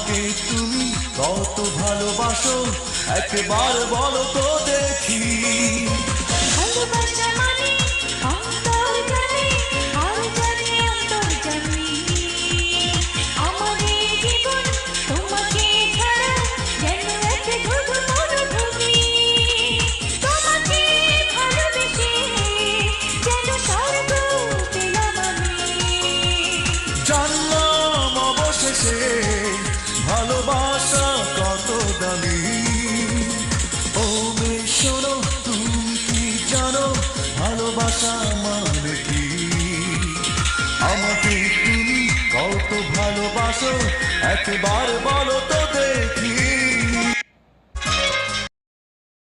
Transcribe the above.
আমাকে তুমি কত ভালোবাসো একবার বলো তো দেখি। ভালোবাসা মানে অন্তর জানে, আর জানে অন্তর জানি। আমার এই জীবন তোমাকে ছাড়া যেন এক ধুধু মরুভূমি। তোমাকে ভালোবেসে যেন স্বর্গ পেলাম আমি। জানলাম অবশেষে ভালোবাসা কত দামি। ও মে শোনো, তুমি কি জানো ভালোবাসা মানে কি? আমাকে তুমি কত ভালোবাসো একবার বলো তো